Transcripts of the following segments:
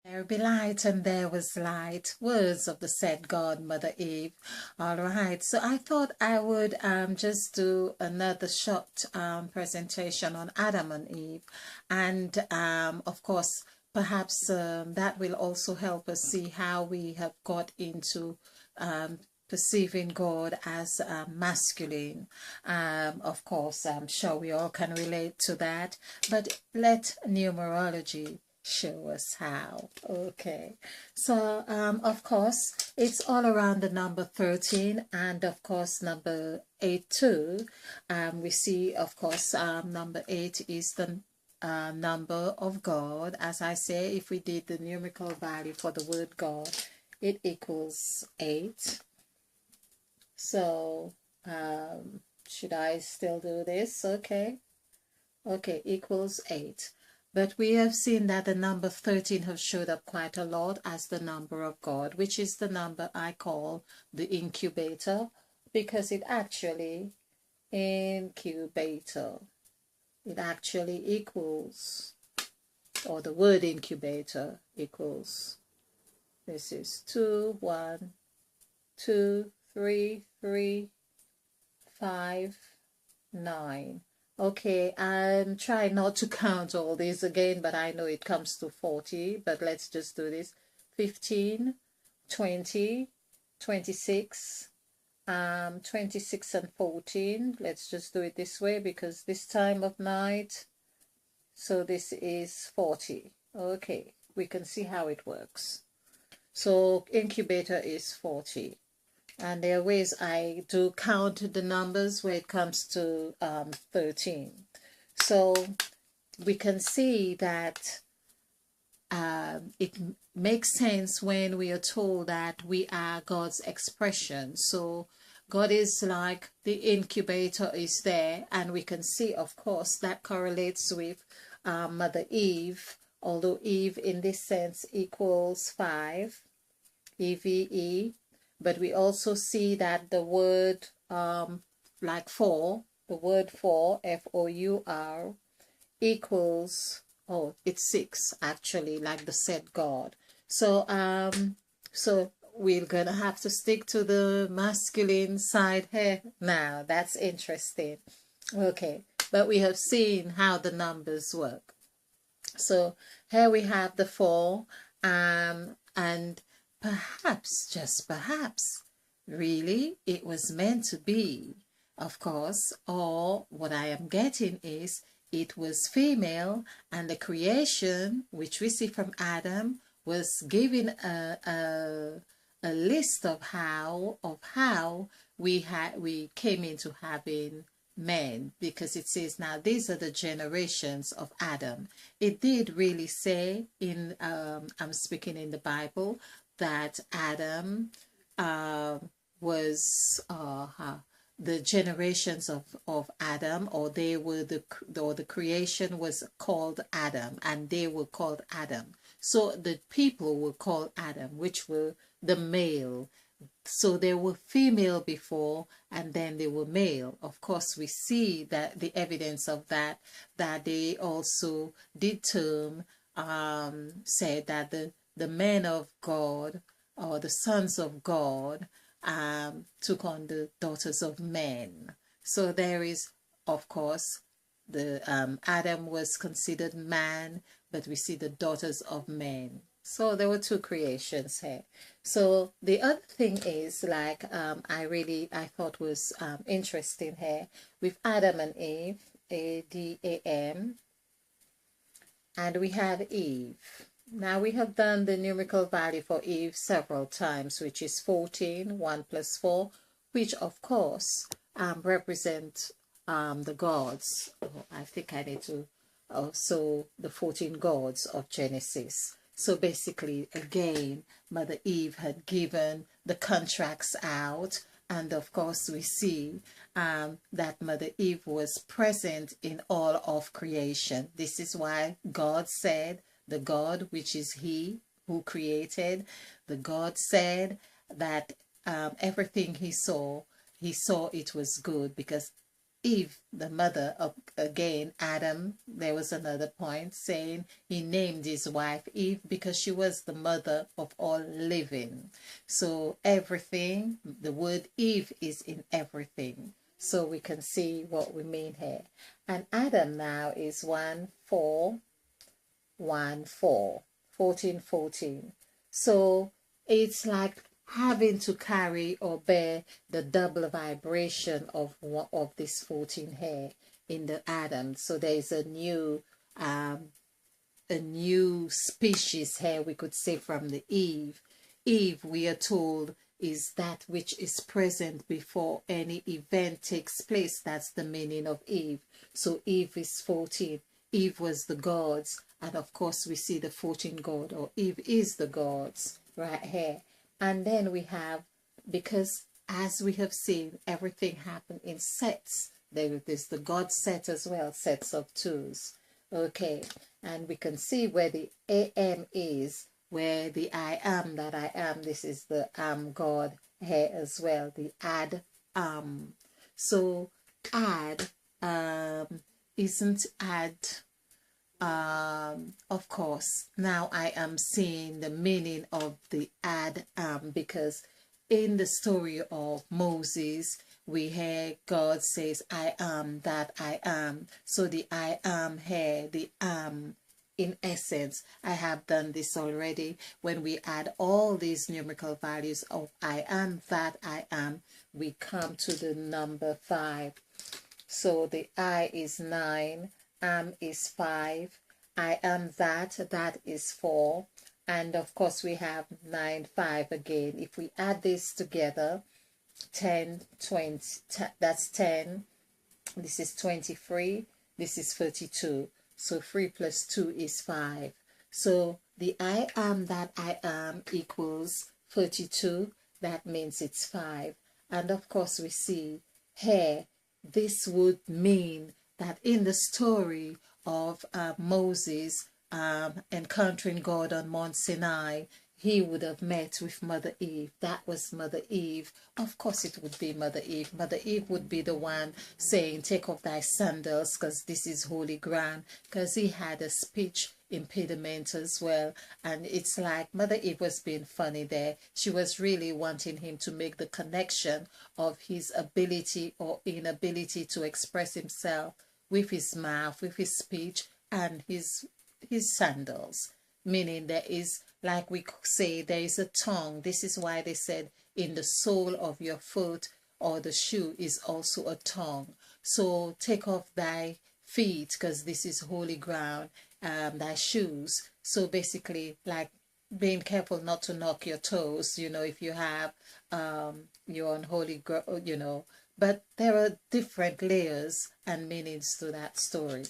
There be light and there was light. Words of the said God, Mother Eve. All right. So I thought I would just do another short presentation on Adam and Eve. And of course, perhaps that will also help us see how we have got into perceiving God as masculine. Of course, I'm sure we all can relate to that. But let numerology show us how. Okay, so of course it's all around the number 13, and of course number 8 too. We see, of course, number 8 is the number of God. As I say, if we did the numerical value for the word God, it equals 8. So should I still do this? Okay, equals 8. But we have seen that the number 13 has showed up quite a lot as the number of God, which is the number I call the incubator, because it actually incubator. It actually equals, or the word incubator equals, this is 2, 1, 2, 3, 3, 5, 9. Okay, I'm trying not to count all these again, but I know it comes to 40, but let's just do this. 15, 20, 26, 26 and 14. Let's just do it this way because this time of night, so this is 40. Okay, we can see how it works. So incubator is 40. And there are ways I do count the numbers when it comes to 13. So we can see that it makes sense when we are told that we are God's expression. So God is like the incubator is there, and we can see, of course, that correlates with Mother Eve, although Eve in this sense equals 5, EVE. But we also see that the word like 4, the word for, F-O-U-R, equals, oh, it's 6 actually, like the said God. So so we're gonna have to stick to the masculine side here now. That's interesting. Okay, but we have seen how the numbers work. So here we have the 4, and perhaps, just perhaps, really, it was meant to be, of course, or what I am getting is it was female, and the creation, which we see from Adam, was given a list of how we came into having men, because it says now these are the generations of Adam. It did really say in I'm speaking in the Bible that Adam was the generations of Adam, or they were the creation was called Adam, and they were called Adam. So the people were called Adam, which were the male. So they were female before, and then they were male. Of course, we see that the evidence of that they also did term said that the men of God, or the sons of God, took on the daughters of men. So there is, of course, the Adam was considered man, but we see the daughters of men. So there were 2 creations here. So the other thing is, like, I thought was interesting here with Adam and Eve, A-D-A-M, and we have Eve. Now we have done the numerical value for Eve several times, which is 14, 1 plus 4, which of course represent the gods. Oh, I think I need to also the 14 gods of Genesis. So basically, again, Mother Eve had given the contracts out, and of course we see that Mother Eve was present in all of creation. This is why God said, the God, which is He who created, the God said that everything He saw it was good, because Eve, the mother of, again, Adam. There was another point saying he named his wife Eve because she was the mother of all living. So everything, the word Eve is in everything. So we can see what we mean here. And Adam now is 1 4 1 4 14 14. So it's like having to carry or bear the double vibration of this 14 here in the Adam. So there is a new species here, we could say, from the Eve. Eve, we are told, is that which is present before any event takes place. That's the meaning of Eve. So Eve is 14. Eve was the gods, and of course we see the 14 god, or Eve is the gods right here. And then we have, because as we have seen, everything happened in sets. There is the God set as well, sets of twos. Okay, and we can see where the AM is, where the I am that I am. This is the God here as well, the ad So ad isn't ad. Of course, now I am seeing the meaning of the ad because in the story of Moses, we hear God says, I am that I am. So the I am here, the in essence, I have done this already. When we add all these numerical values of I am that I am, we come to the number 5. So the I is 9, am is 5, I am that is 4, and of course we have 9 5 again. If we add this together, 10 20, that's 10, this is 23, this is 32. So 3 plus 2 is 5. So the I am that I am equals 32. That means it's 5. And of course we see here, this would mean that in the story of Moses encountering God on Mount Sinai, he would have met with Mother Eve. That was Mother Eve. Of course it would be Mother Eve. Mother Eve would be the one saying, take off thy sandals, because this is holy ground, because he had a speech impediment as well. And it's like Mother Eve was being funny there. She was really wanting him to make the connection of his ability or inability to express himself with his mouth, with his speech, and his sandals. Meaning there is, like we say, there is a tongue. This is why they said in the sole of your foot or the shoe is also a tongue. So take off thy feet, because this is holy ground, thy shoes. So basically, like being careful not to knock your toes, if you have, you're on holy ground, but there are different layers and meanings to that story.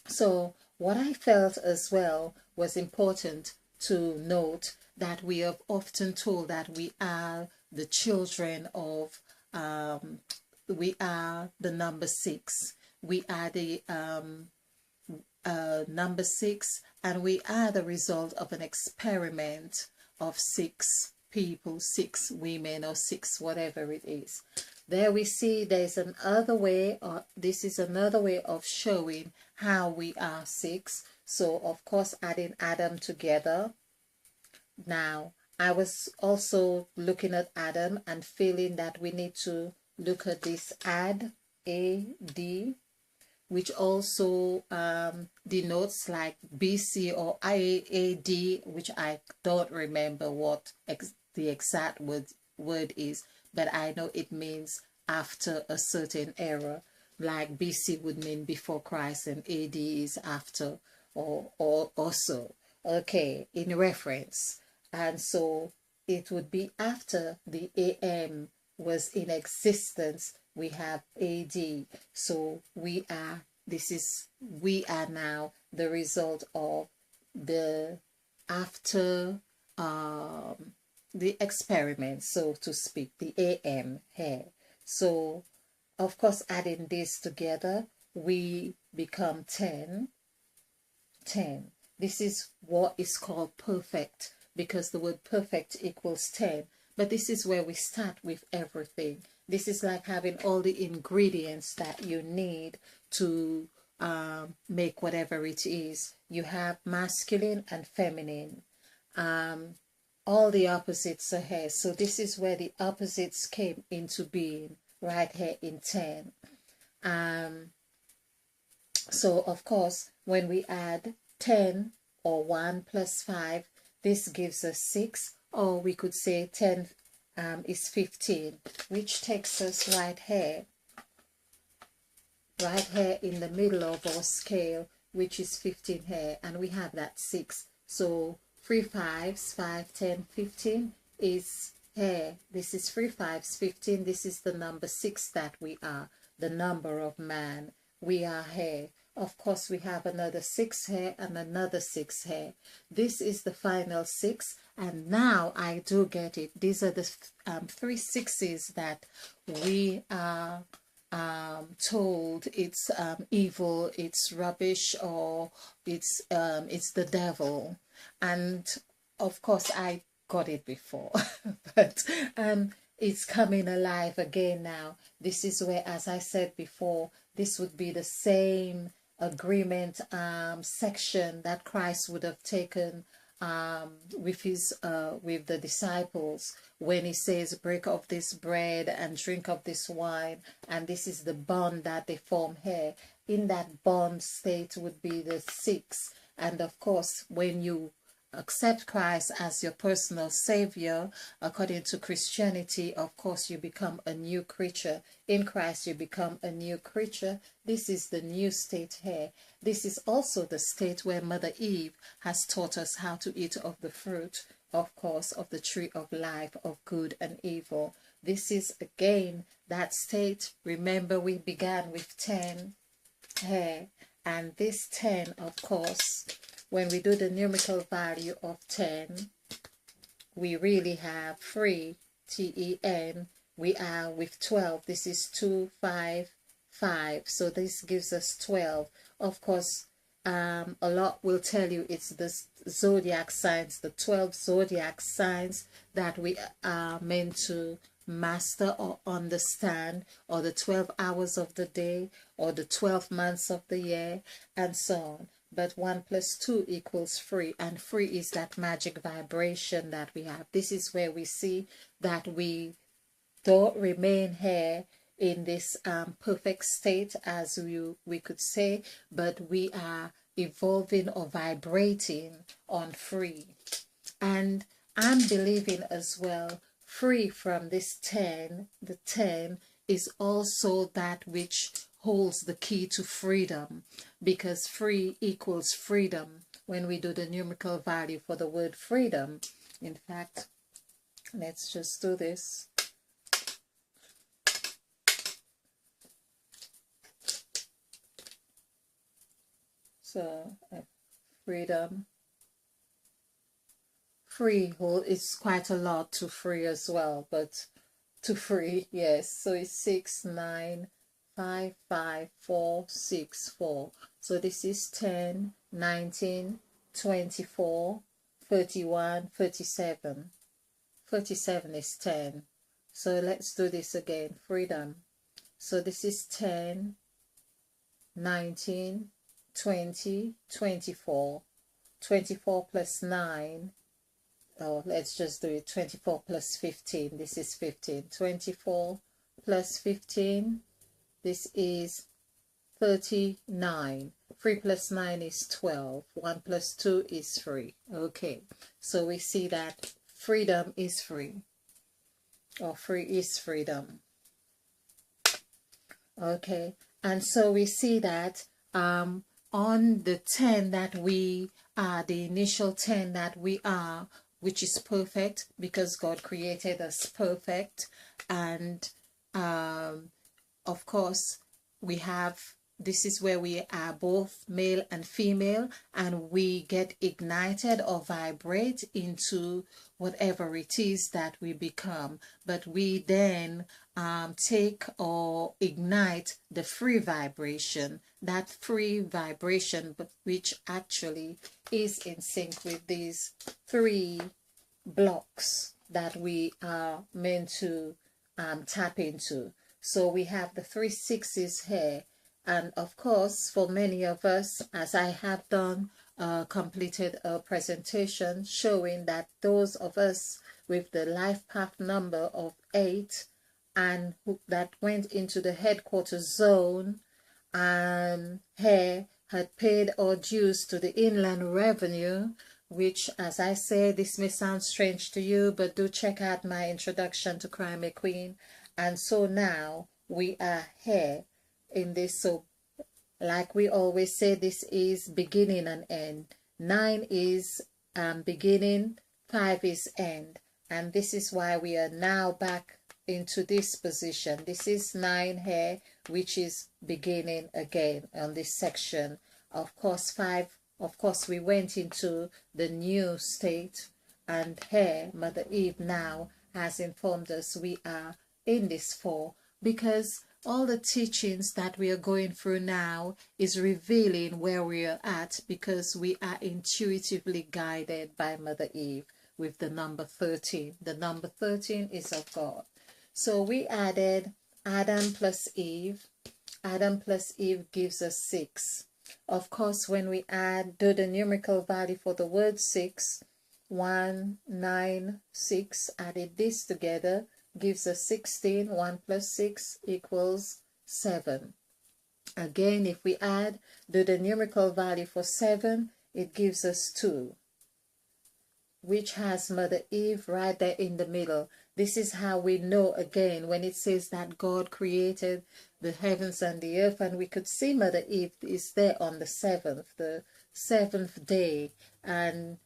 So what I felt as well was important to note, that we have often told that we are the children of, we are the number 6. We are the number 6, and we are the result of an experiment of 6 people, 6 women, or 6 whatever it is. There we see there's another way, or this is another way of showing how we are 6. So of course adding Adam together. Now I was also looking at Adam and feeling that we need to look at this add, AD, which also denotes like BC or IAD, which I don't remember what the exact word is, but I know it means after a certain era. Like BC would mean before Christ, and AD is after or so. Okay, in reference. And so it would be after the AM was in existence, we have AD. So we are now the result of the after the experiment, so to speak, the AM here. So of course adding this together, we become 10. This is what is called perfect, because the word perfect equals 10. but this is where we start with everything. This is like having all the ingredients that you need to make whatever it is. You have masculine and feminine. All the opposites are here. So this is where the opposites came into being, right here in 10. So of course, when we add 10 or 1 plus 5, this gives us 6, or we could say 10 is 15, which takes us right here in the middle of our scale, which is 15 here, and we have that 6. So 3 5s, 5, 10, 15 is here. This is 3 5s, 15. This is the number 6 that we are, the number of man. We are here. Of course, we have another 6 here and another 6 here. This is the final 6, and now I do get it. These are the 3 6s that we are told it's evil, it's rubbish, or it's the devil. And of course, I got it before, but it's coming alive again now. This is where, as I said before, this would be the same agreement section that Christ would have taken with the disciples when he says, break of this bread and drink of this wine, and this is the bond that they form here. In that bond state would be the 6. And of course, when you accept Christ as your personal savior, according to Christianity, of course, you become a new creature. In Christ, you become a new creature. This is the new state here. This is also the state where Mother Eve has taught us how to eat of the fruit, of course, of the tree of life, of good and evil. This is again that state. Remember, we began with 10 here, and this 10, of course, when we do the numerical value of 10, we really have 3, T-E-N. We are with 12. This is 2, 5, 5. So this gives us 12. Of course, a lot will tell you it's the zodiac signs, the 12 zodiac signs that we are meant to master or understand, or the 12 hours of the day, or the 12 months of the year, and so on. But 1 plus 2 equals 3, and 3 is that magic vibration that we have. This is where we see that we don't remain here in this perfect state, as we could say, but we are evolving or vibrating on 3. And I'm believing as well, free from this 10, the 10 is also that which holds the key to freedom, because free equals freedom when we do the numerical value for the word freedom. In fact, let's just do this. So freedom, free is quite a lot to free as well, but to free, yes. So it's 6, 9, 5, 5, 4, 6, 4. So this is 10, 19, 24, 31, 37. 37 is 10. So let's do this again. Freedom. So this is 10, 19, 20, 24. 24 plus 9. Oh, let's just do it. 24 plus 15. This is 15. 24 plus 15. This is 39. 3 plus 9 is 12. 1 plus 2 is 3. Okay. So we see that freedom is free. Or free is freedom. Okay. And so we see that on the 10 that we are, the initial 10 that we are, which is perfect, because God created us perfect. And of course, we have, this is where we are both male and female, and we get ignited or vibrate into whatever it is that we become. But we then take or ignite the free vibration, that free vibration, but which actually is in sync with these 3 blocks. that we are meant to tap into. So we have the 3 6s here. And of course, for many of us, as I have done, completed a presentation showing that those of us with the life path number of 8 and that went into the headquarters zone here had paid our dues to the Inland Revenue, which, as I say, this may sound strange to you, but do check out my introduction to Crime a Queen. And so now we are here in this. So like we always say, this is beginning and end. 9 is beginning, 5 is end. And this is why we are now back into this position. This is 9 here, which is beginning again on this section. Of course, 5, of course, we went into the new state. And here, Mother Eve now has informed us we are in this 4, because all the teachings that we are going through now is revealing where we are at, because we are intuitively guided by Mother Eve with the number 13. The number 13 is of God. So we added Adam plus Eve. Adam plus Eve gives us 6. Of course, when we do the numerical value for the word 6, 1, 9, 6, added this together gives us 16. 1 plus 6 equals 7. Again, if we do the numerical value for 7, it gives us 2, which has Mother Eve right there in the middle. This is how we know, again, when it says that God created the heavens and the earth, and we could see Mother Eve is there on the 7th, the 7th day, and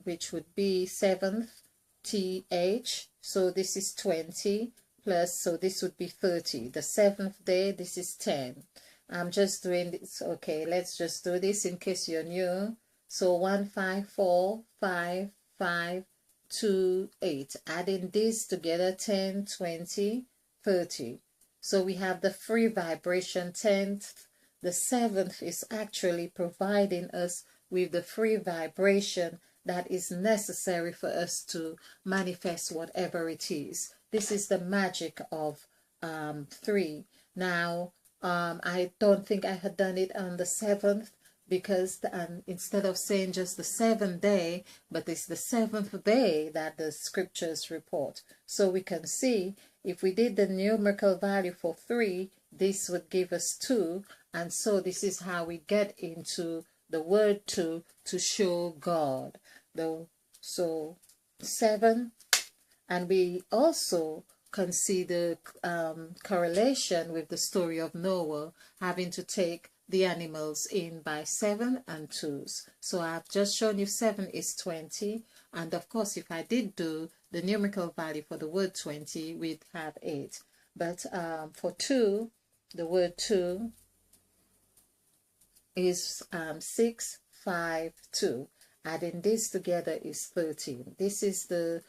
which would be 7th TH. So this is 20 plus, so this would be 30. The 7th day, this is 10. I'm just doing this. Okay, let's just do this in case you're new. So 1, 5, 4, 5, 5, 2, 8. Adding this together, 10, 20, 30. So we have the free vibration 10th. The 7th is actually providing us with the free vibration that is necessary for us to manifest whatever it is. This is the magic of 3. Now, I don't think I had done it on the 7th, because instead of saying just the 7th day, but it's the 7th day that the scriptures report. So we can see if we did the numerical value for 3, this would give us 2. And so this is how we get into the word 2 to show God. So 7, and we also can see the correlation with the story of Noah having to take the animals in by 7 and 2s. So I've just shown you 7 is 20, and of course if I did do the numerical value for the word 20, we'd have 8. But for 2, the word 2 is 6, 5, 2. Adding this together is 13. This is the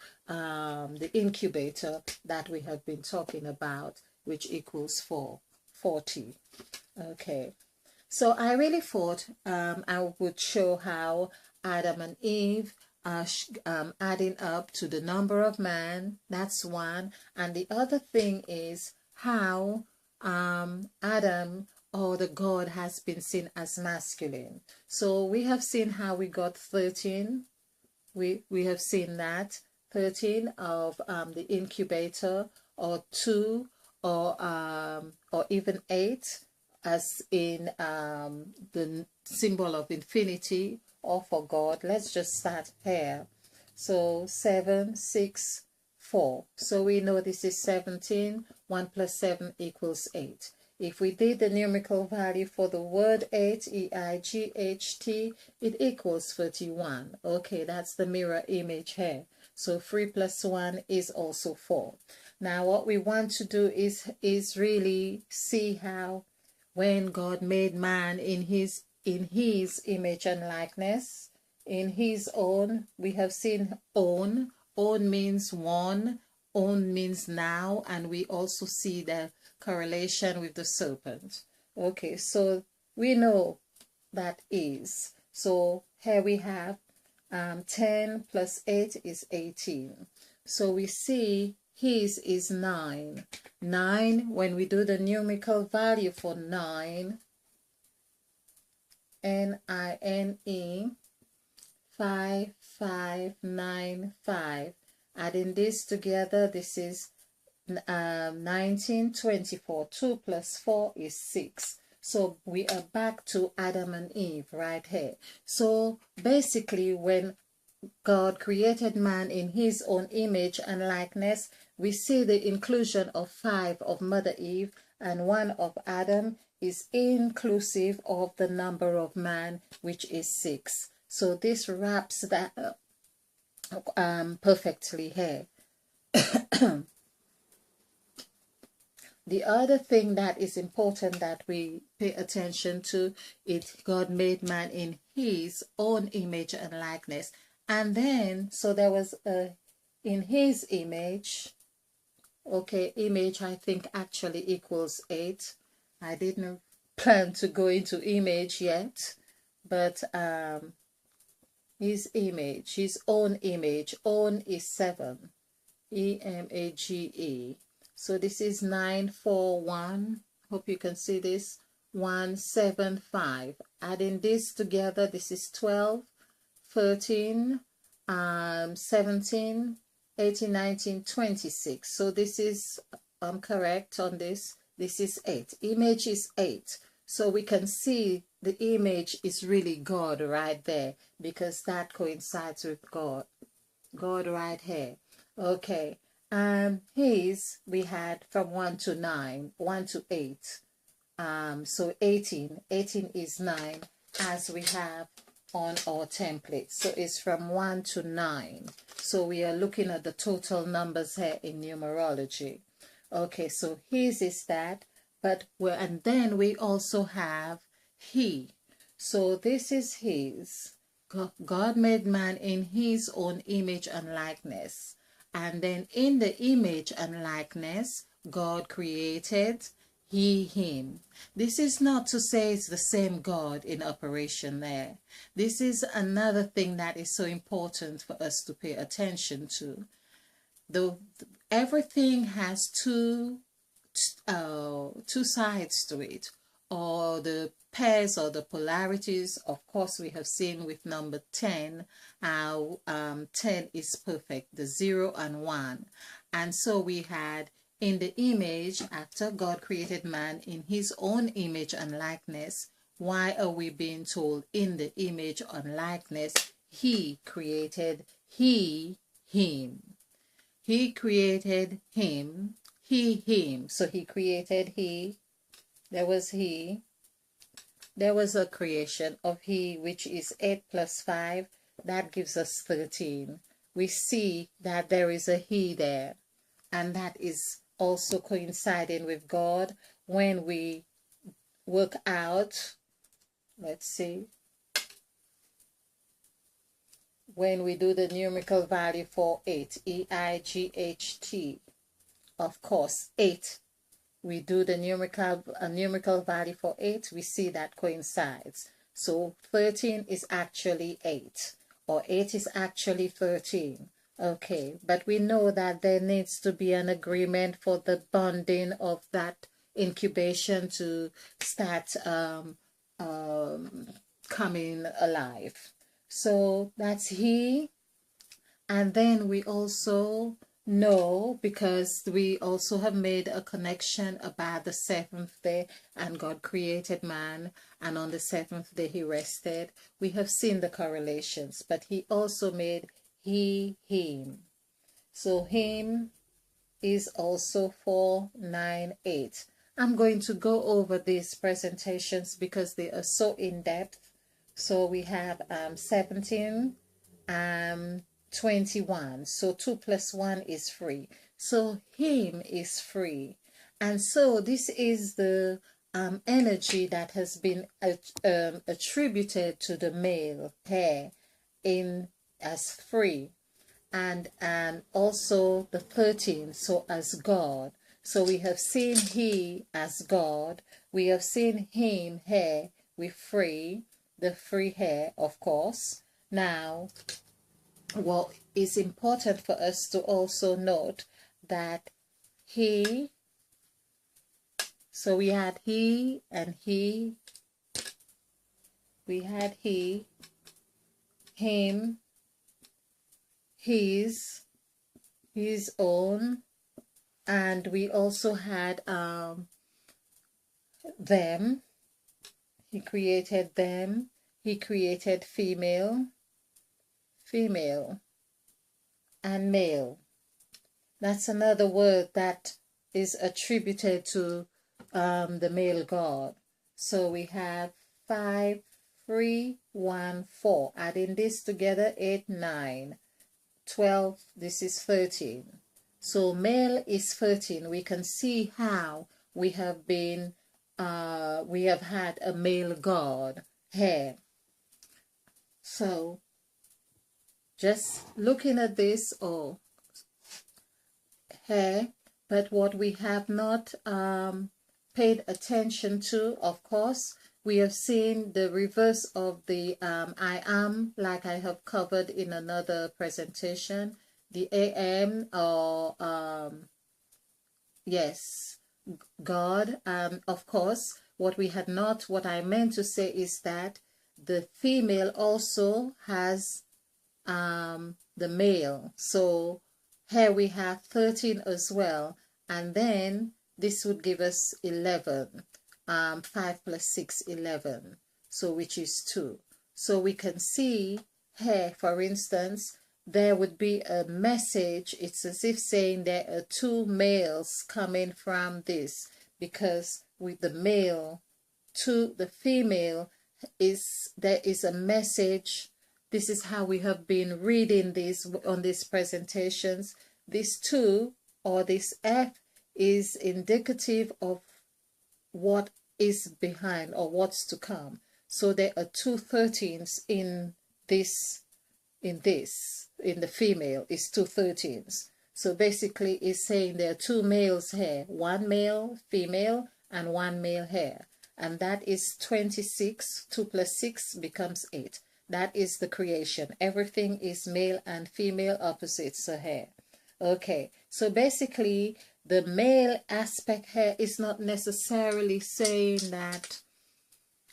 incubator that we have been talking about, which equals 40. Okay. So I really thought I would show how Adam and Eve are adding up to the number of man. That's 1. And the other thing is how Adam, or the God, has been seen as masculine. So we have seen how we got 13. We have seen that 13 of the incubator, or 2, or even 8, as in the symbol of infinity, or for God. Let's just start here. So 7, 6, 4. So we know this is 17. 1 plus 7 equals 8. If we did the numerical value for the word 8, E-I-G-H-T, it equals 31. Okay, that's the mirror image here. So 3 plus 1 is also 4. Now what we want to do is really see how when God made man in his image and likeness, in his own, we have seen own. Own means one, own means now, and we also see the correlation with the serpent. Okay, so we know that is. So here we have 10 plus 8 is 18. So we see his is 9. 9, when we do the numerical value for 9, N-I-N-E, 5595. Adding this together, this is 19, 24. 2 plus 4 is 6. So we are back to Adam and Eve right here. So basically, when God created man in his own image and likeness, we see the inclusion of 5 of Mother Eve and 1 of Adam is inclusive of the number of man, which is 6. So this wraps that up perfectly here. The other thing that is important that we pay attention to is God made man in his own image and likeness. And then, so there was a in his image. Okay, image I think actually equals 8. I didn't plan to go into image yet, but his image, his own image, own is 7. E-M-A-G-E. So this is 941. Hope you can see this. 175. Adding this together, this is 12, 13, 17, 18, 19, 26. So this is, I'm correct on this. This is 8. Image is 8. So we can see the image is really God right there, because that coincides with God. God right here. Okay. His, we had from 1 to 9, 1 to 8. So 18 is 9, as we have on our template. So it's from 1 to 9. So we are looking at the total numbers here in numerology. Okay, so his is that, but and then we also have he. So this is his. God made man in his own image and likeness. And then in the image and likeness, God created he, him. This is not to say it's the same God in operation there. This is another thing that is so important for us to pay attention to. Everything has two sides to it, or the pairs or the polarities. Of course, we have seen with number 10 how 10 is perfect, the 0 and 1. And so we had in the image, after God created man in his own image and likeness. Why are we being told in the image and likeness he created he, him? He created him, he, him. So he created he. There was he. There was a creation of he, which is 8 plus 5. That gives us 13. We see that there is a he there. And that is also coinciding with God when we work out. Let's see. When we do the numerical value for 8, E-I-G-H-T, of course, 8. We do the numerical value for 8, we see that coincides. So 13 is actually 8, or 8 is actually 13. Okay, but we know that there needs to be an agreement for the bonding of that incubation to start coming alive. So that's he. And then we also know, because we also have made a connection about the 7th day, and God created man, and on the 7th day he rested. We have seen the correlations, but he also made he, him. So him is also 498. I'm going to go over these presentations because they are so in-depth. So we have 17, 21. So 2 plus 1 is free. So him is free. And so this is the energy that has been attributed to the male pair in as free. And also the 13, so as God. So we have seen he as God. We have seen him here with free, the free hair, of course. Now, well, it's important for us to also note that he, so we had he and he, we had he, him, his own, and we also had them. He created them. He created female, and male. That's another word that is attributed to the male god. So we have 5, 3, 1, 4. Adding this together, 8, 9, 12. This is 13. So male is 13. We can see how we have been, we have had a male god here. So just looking at this, or here, but what we have not paid attention to, of course, we have seen the reverse of the I am, like I have covered in another presentation, the AM, or yes, God. Of course, what I meant to say is that the female also has the male. So here we have 13 as well, and then this would give us 11. 5 plus 6, 11, so which is 2. So we can see here, for instance, there would be a message. It's as if saying there are 2 males coming from this, because with the male to the female, there is a message. This is how we have been reading this on these presentations. This 2, or this F, is indicative of what is behind, or what's to come. So there are 2 13s in the female is 2 13s. So basically it's saying there are 2 males here, 1 male, female, and 1 male here. And that is 26. 2 plus 6 becomes 8. That is the creation. Everything is male and female opposites here. Okay, so basically the male aspect here is not necessarily saying that,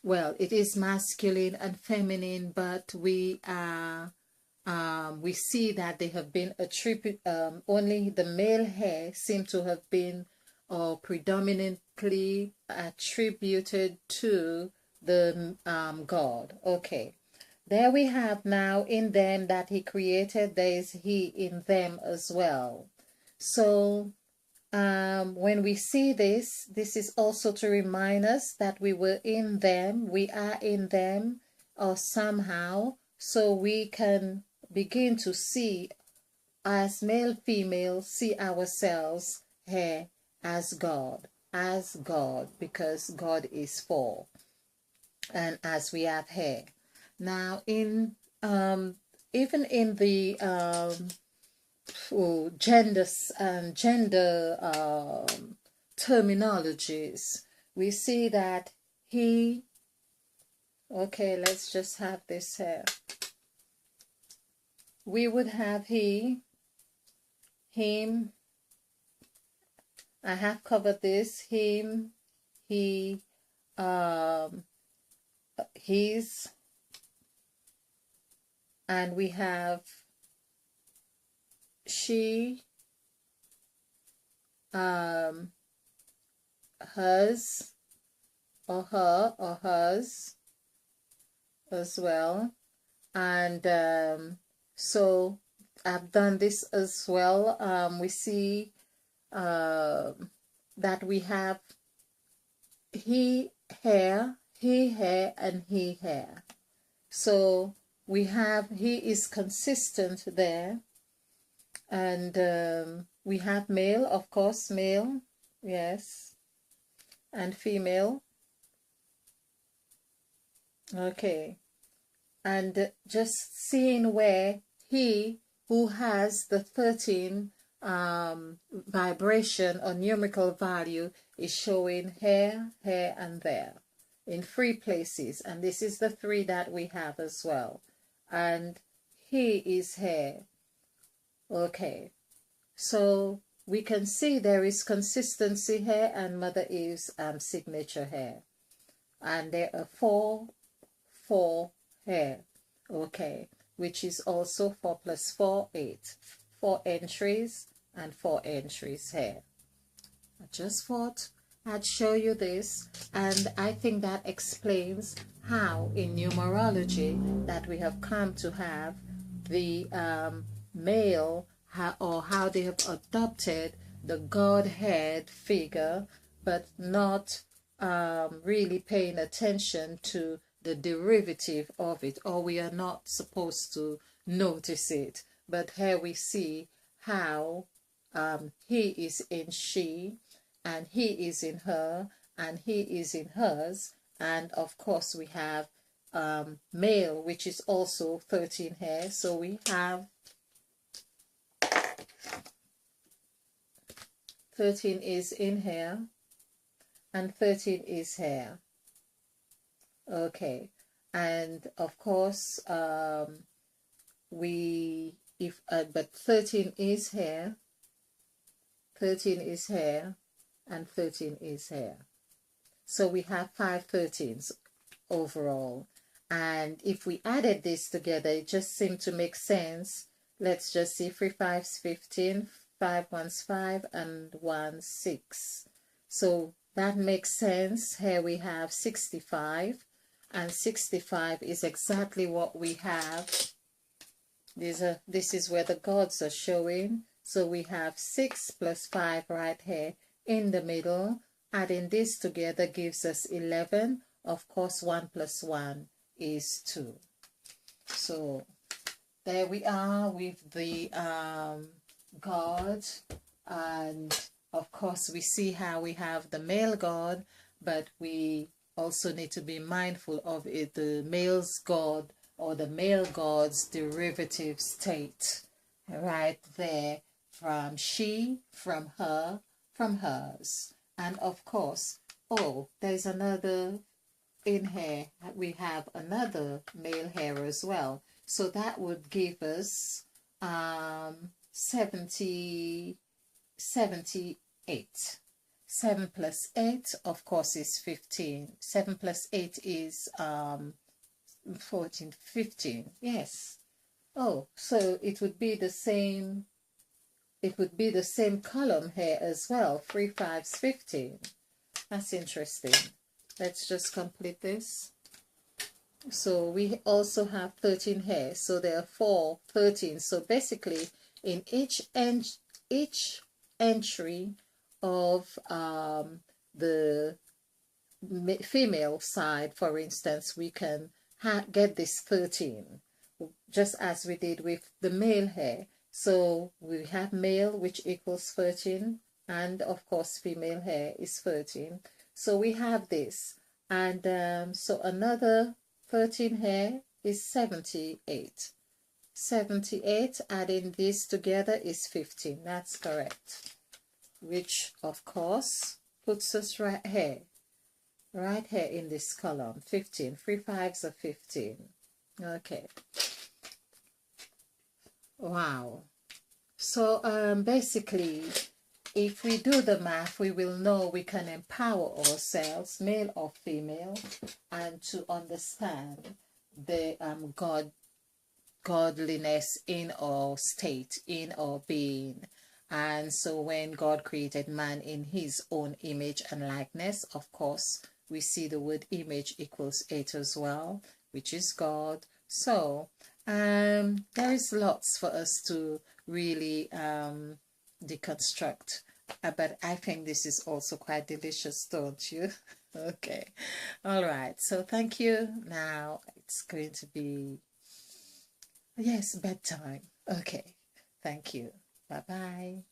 well, it is masculine and feminine, but we see that they have been only the male here seem to have been predominantly attributed to the God. Okay, there we have now in them that he created, there is he in them as well. So when we see this, this is also to remind us that we were in them, we are in them, or somehow, so we can begin to see, as male, female, see ourselves here as God, because God is 4, and as we have here. Now, in even in the gender terminologies, we see that he, okay, let's just have this here. We would have he, him, I have covered this, him, he, his, and we have she, hers, or her, or hers as well. And so I've done this as well. We see that we have he, her, and he, her. So we have he is consistent there. And we have male, of course, male, yes, and female. Okay, and just seeing where he, who has the 13 vibration or numerical value, is showing here, and there in 3 places, and this is the 3 that we have as well. And he is hair. Okay, so we can see there is consistency here, and Mother Eve's signature hair. And there are four here. Okay, which is also 4 plus 4, 8. 4 entries and 4 entries here. I just thought I'd show you this, and I think that explains how in numerology that we have come to have the male, or how they have adopted the Godhead figure, but not really paying attention to the derivative of it, or we are not supposed to notice it. But here we see how he is in she, and he is in her, and he is in hers, and of course we have male, which is also 13 here. So we have 13 is in here, and 13 is here. Okay, and of course but 13 is here, 13 is here, and 13 is here. So we have 5 13s overall, and if we added this together, it just seemed to make sense. Let's just see, 3 5s 15, 5 1s 5, and 1 6. So that makes sense. Here we have 65, and 65 is exactly what we have. This is where the gods are showing. So we have 6 plus 5 right here in the middle. Adding this together gives us 11. Of course, 1 plus 1 is 2. So there we are with the god, and of course we see how we have the male god, but we also need to be mindful of it, the male's god, or the male god's derivative state right there, from she, from her, from hers. And of course, oh, there's another in here. We have another male hair as well. So that would give us 78. 7 plus 8, of course, is 15. 7 plus 8 is 14, 15. Yes. Oh, so it would be the same. It would be the same column here as well. 3 5s 15. That's interesting. Let's just complete this. So we also have 13 here. So there are 4 13. So basically, in each entry of the female side, for instance, we can get this 13, just as we did with the male hair. So we have male, which equals 13, and of course female hair is 13. So we have this, and so another 13 hair is 78. 78, adding this together is 15. That's correct. Which of course puts us right here in this column. 15. 3 5s are 15. Okay. Wow. So basically, if we do the math, we will know we can empower ourselves, male or female, and to understand the godliness in our state, in our being. And so when God created man in his own image and likeness, of course, we see the word image equals 8 as well, which is God. So there is lots for us to really deconstruct. But I think this is also quite delicious, don't you? Okay. All right. So thank you. Now it's going to be, yes, bedtime. Okay. Thank you. Bye-bye.